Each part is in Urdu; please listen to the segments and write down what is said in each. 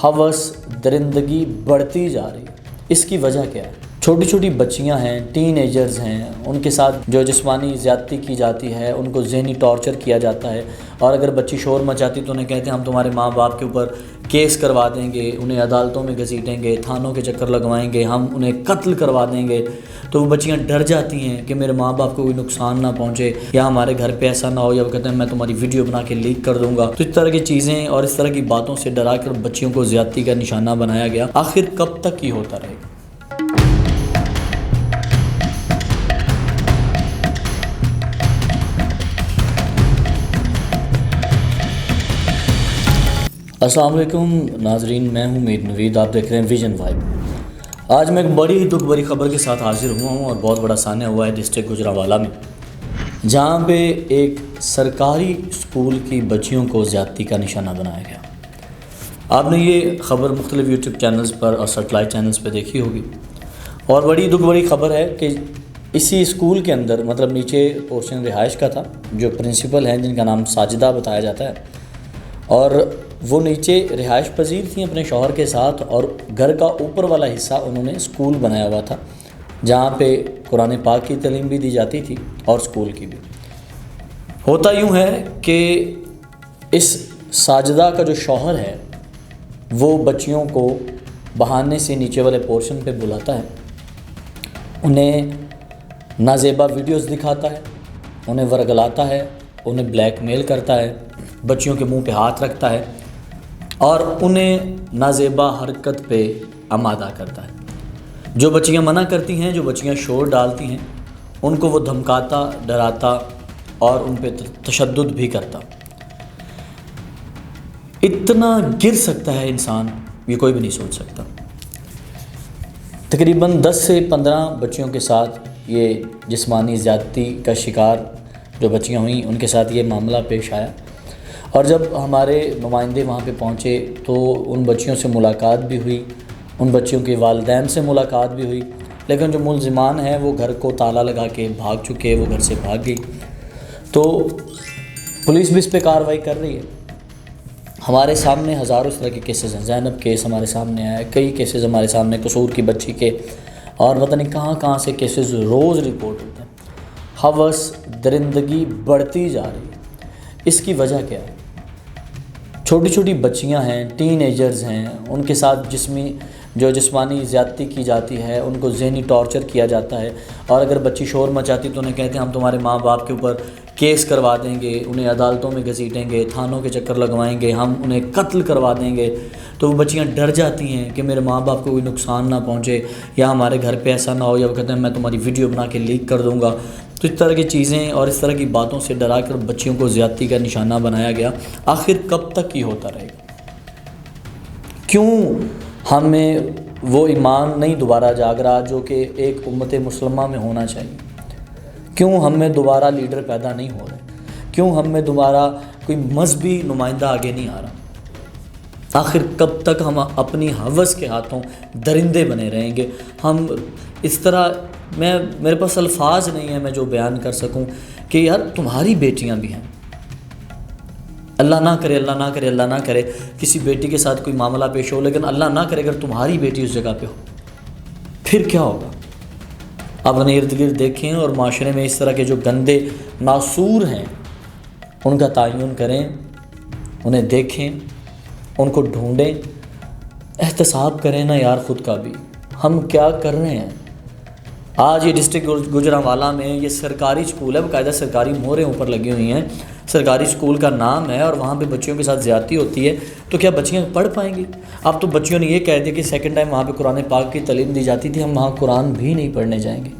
ہَوس درندگی بڑھتی جا رہی ہے۔ اس کی وجہ کیا ہے؟ چھوٹی چھوٹی بچیاں ہیں، ٹین ایجرز ہیں، ان کے ساتھ جو جسمانی زیادتی کی جاتی ہے، ان کو ذہنی ٹارچر کیا جاتا ہے، اور اگر بچی شور مچاتی تو انہیں کہتے ہیں ہم تمہارے ماں باپ کے اوپر کیس کروا دیں گے، انہیں عدالتوں میں گھسیٹیں گے، تھانوں کے چکر لگوائیں گے، ہم انہیں قتل کروا دیں گے۔ تو وہ بچیاں ڈر جاتی ہیں کہ میرے ماں باپ کو کوئی نقصان نہ پہنچے، یا ہمارے گھر پہ ایسا نہ ہو، یا وہ کہتے ہیں میں تمہاری ویڈیو بنا کے لیک کر دوں گا۔ تو اس طرح کی چیزیں اور اس طرح کی باتوں سے ڈرا کر بچیوں کو زیادتی کا نشانہ بنایا گیا۔ آخر کب تک یہ ہوتا رہے گا؟ السلام علیکم ناظرین، میں ہوں میر نوید، آپ دیکھ رہے ہیں ویژن وائب۔ آج میں ایک بڑی دکھ بھری خبر کے ساتھ حاضر ہوا ہوں، اور بہت بڑا سانحہ ہوا ہے ڈسٹرکٹ گوجرانوالہ میں، جہاں پہ ایک سرکاری اسکول کی بچیوں کو زیادتی کا نشانہ بنایا گیا۔ آپ نے یہ خبر مختلف یوٹیوب چینلز پر اور سیٹلائٹ چینلز پہ دیکھی ہوگی، اور بڑی دکھ بھری خبر ہے کہ اسی اسکول کے اندر، مطلب نیچے پورشن رہائش کا تھا، جو پرنسپل ہیں جن کا نام ساجدہ بتایا جاتا ہے، اور وہ نیچے رہائش پذیر تھیں اپنے شوہر کے ساتھ، اور گھر کا اوپر والا حصہ انہوں نے اسکول بنایا ہوا تھا، جہاں پہ قرآن پاک کی تعلیم بھی دی جاتی تھی اور اسکول کی بھی۔ ہوتا یوں ہے کہ اس ساجدہ کا جو شوہر ہے وہ بچیوں کو بہانے سے نیچے والے پورشن پہ بلاتا ہے، انہیں نازیبا ویڈیوز دکھاتا ہے، انہیں ورگلاتا ہے، انہیں بلیک میل کرتا ہے، بچیوں کے منہ پہ ہاتھ رکھتا ہے، اور انہیں نازیبا حرکت پہ آمادہ کرتا ہے۔ جو بچیاں منع کرتی ہیں، جو بچیاں شور ڈالتی ہیں، ان کو وہ دھمکاتا، ڈراتا اور ان پہ تشدد بھی کرتا۔ اتنا گر سکتا ہے انسان، یہ کوئی بھی نہیں سوچ سکتا۔ تقریباً 10 سے 15 بچیوں کے ساتھ یہ جسمانی زیادتی کا شکار جو بچیاں ہوئیں، ان کے ساتھ یہ معاملہ پیش آیا، اور جب ہمارے نمائندے وہاں پہ پہنچے تو ان بچیوں سے ملاقات بھی ہوئی، ان بچیوں کے والدین سے ملاقات بھی ہوئی، لیکن جو ملزمان ہیں وہ گھر کو تالا لگا کے بھاگ چکے، وہ گھر سے بھاگ گئی۔ تو پولیس بھی اس پہ کارروائی کر رہی ہے۔ ہمارے سامنے ہزاروں اس طرح کے کیسز ہیں، زینب کیس ہمارے سامنے آیا ہے، کئی کیسز ہمارے سامنے قصور کی بچی کے، اور پتہ نہیں کہاں کہاں سے کیسز روز رپورٹ ہوتے ہیں۔ ہَوس درندگی بڑھتی جا رہی ہے۔ اس کی وجہ کیا ہے؟ چھوٹی چھوٹی بچیاں ہیں، ٹین ایجرز ہیں، ان کے ساتھ جو جسمانی زیادتی کی جاتی ہے، ان کو ذہنی ٹارچر کیا جاتا ہے، اور اگر بچی شور مچاتی تو انہیں کہتے ہیں ہم تمہارے ماں باپ کے اوپر کیس کروا دیں گے، انہیں عدالتوں میں گھسیٹیں گے، تھانوں کے چکر لگوائیں گے، ہم انہیں قتل کروا دیں گے۔ تو وہ بچیاں ڈر جاتی ہیں کہ میرے ماں باپ کو کوئی نقصان نہ پہنچے، یا ہمارے گھر پہ ایسا نہ ہو، یا وہ کہتے ہیں میں تمہاری ویڈیو بنا کے لیک کر دوں گا۔ تو اس طرح کی چیزیں اور اس طرح کی باتوں سے ڈرا کر بچیوں کو زیادتی کا نشانہ بنایا گیا۔ آخر کب تک یہ ہوتا رہے گا؟ کیوں ہمیں وہ ایمان نہیں دوبارہ جاگ رہا جو کہ ایک امت مسلمہ میں ہونا چاہیے؟ کیوں ہم میں دوبارہ لیڈر پیدا نہیں ہو رہے؟ کیوں ہم میں دوبارہ کوئی مذہبی نمائندہ آگے نہیں آ رہا؟ آخر کب تک ہم اپنی ہوس کے ہاتھوں درندے بنے رہیں گے؟ ہم اس طرح، میرے پاس الفاظ نہیں ہیں میں جو بیان کر سکوں کہ یار تمہاری بیٹیاں بھی ہیں، اللہ نہ کرے، اللہ نہ کرے، اللہ نہ کرے کسی بیٹی کے ساتھ کوئی معاملہ پیش ہو، لیکن اللہ نہ کرے اگر تمہاری بیٹی اس جگہ پہ ہو، پھر کیا ہوگا؟ آپ اپنے ارد گرد دیکھیں، اور معاشرے میں اس طرح کے جو گندے ناسور ہیں ان کا تعین کریں، انہیں دیکھیں، ان کو ڈھونڈیں، احتساب کریں نا یار خود کا بھی، ہم کیا کر رہے ہیں؟ آج یہ ڈسٹرکٹ گوجرانوالہ میں یہ سرکاری اسکول ہے، باقاعدہ سرکاری مہریں اوپر لگی ہوئی ہیں، سرکاری اسکول کا نام ہے، اور وہاں پہ بچیوں کے ساتھ زیادتی ہوتی ہے، تو کیا بچیاں پڑھ پائیں گی؟ اب تو بچیوں نے یہ کہہ دیا کہ سیکنڈ ٹائم وہاں پہ قرآن پاک کی تعلیم دی جاتی تھی، ہم وہاں قرآن بھی نہیں پڑھنے جائیں گے۔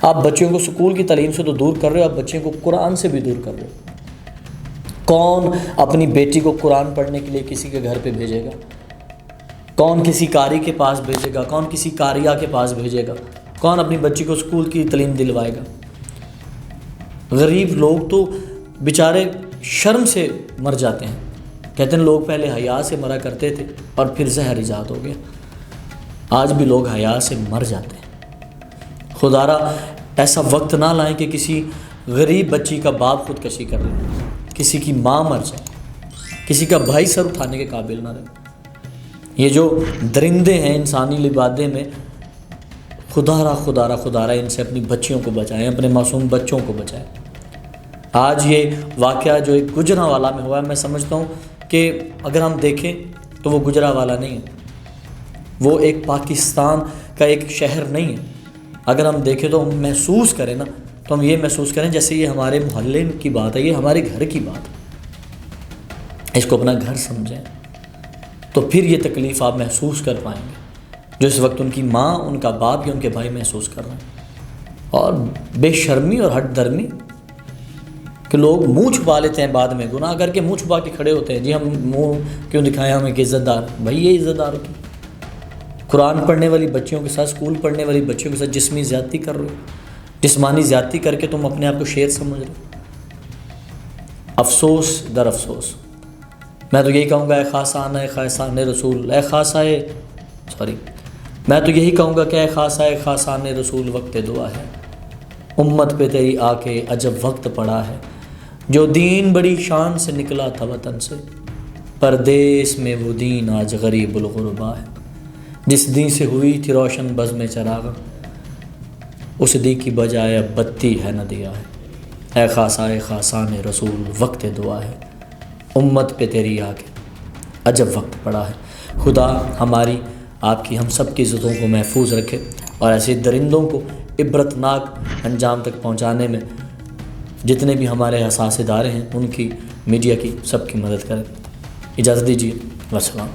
آپ بچیوں کو اسکول کی تعلیم سے تو دور کر رہے ہو، آپ بچیوں کو قرآن سے بھی دور کر رہے ہو۔ کون اپنی بیٹی کو قرآن پڑھنے کے لیے کسی کے گھر پہ بھیجے گا؟ کون کسی قاری کے پاس بھیجے گا؟ کون کسی قاریہ کے پاس بھیجے گا؟ کون اپنی بچی کو اسکول کی تعلیم دلوائے گا؟ غریب لوگ تو بیچارے شرم سے مر جاتے ہیں، کہتے ہیں لوگ پہلے حیا سے مرا کرتے تھے اور پھر زہر ایجاد ہو گیا۔ آج بھی لوگ حیا سے مر جاتے ہیں۔ خدارا ایسا وقت نہ لائیں کہ کسی غریب بچی کا باپ خودکشی کر لے، کسی کی ماں مر جائے، کسی کا بھائی سر اٹھانے کے قابل نہ رہے۔ یہ جو درندے ہیں انسانی لبادے میں، خدا را ان سے اپنی بچیوں کو بچائیں، اپنے معصوم بچوں کو بچائیں۔ آج یہ واقعہ جو ایک گجرانوالہ میں ہوا ہے، میں سمجھتا ہوں کہ اگر ہم دیکھیں تو وہ گجرانوالہ نہیں ہے، وہ ایک پاکستان کا ایک شہر نہیں ہے۔ اگر ہم دیکھیں تو ہم محسوس کریں نا، تو ہم یہ محسوس کریں جیسے یہ ہمارے محلے کی بات ہے، یہ ہمارے گھر کی بات ہے، اس کو اپنا گھر سمجھیں، تو پھر یہ تکلیف آپ محسوس کر پائیں گے جو اس وقت ان کی ماں، ان کا باپ یا ان کے بھائی محسوس کر رہے ہیں۔ اور بے شرمی اور ہٹ درمی کہ لوگ منہ چھپا لیتے ہیں، بعد میں گناہ کر کے منہ چھپا کے کھڑے ہوتے ہیں، جی ہم منہ کیوں دکھائیں، ہم ایک عزت دار، بھائی یہ عزت دار ہوتی، قرآن پڑھنے والی بچیوں کے ساتھ، اسکول پڑھنے والی بچیوں کے ساتھ جسمی زیادتی کر رہے ہو، جسمانی زیادتی کر کے تم اپنے آپ کو شیر سمجھ رہے ہو۔ افسوس در افسوس، میں تو یہی کہوں گا، اے خاصان رسول، اے خاصائے میں تو یہی کہوں گا کہ اے خاصان رسول، وقت دعا ہے، امت پہ تیری آ کے عجب وقت پڑا ہے، جو دین بڑی شان سے نکلا تھا وطن سے، پردیس میں وہ دین آج غریب الغربا ہے، جس دین سے ہوئی تھی روشن بزم چراغ، اس دی کی بجائے اب بتی ہے نہ دیا ہے، اے خاصان رسول، وقت دعا ہے، امت پہ تیری آ کے عجب وقت پڑا ہے۔ خدا ہماری، آپ کی، ہم سب کی عزتوں کو محفوظ رکھے، اور ایسے درندوں کو عبرتناک انجام تک پہنچانے میں جتنے بھی ہمارے حساس ادارے ہیں، ان کی، میڈیا کی، سب کی مدد کریں۔ اجازت دیجیے، والسلام۔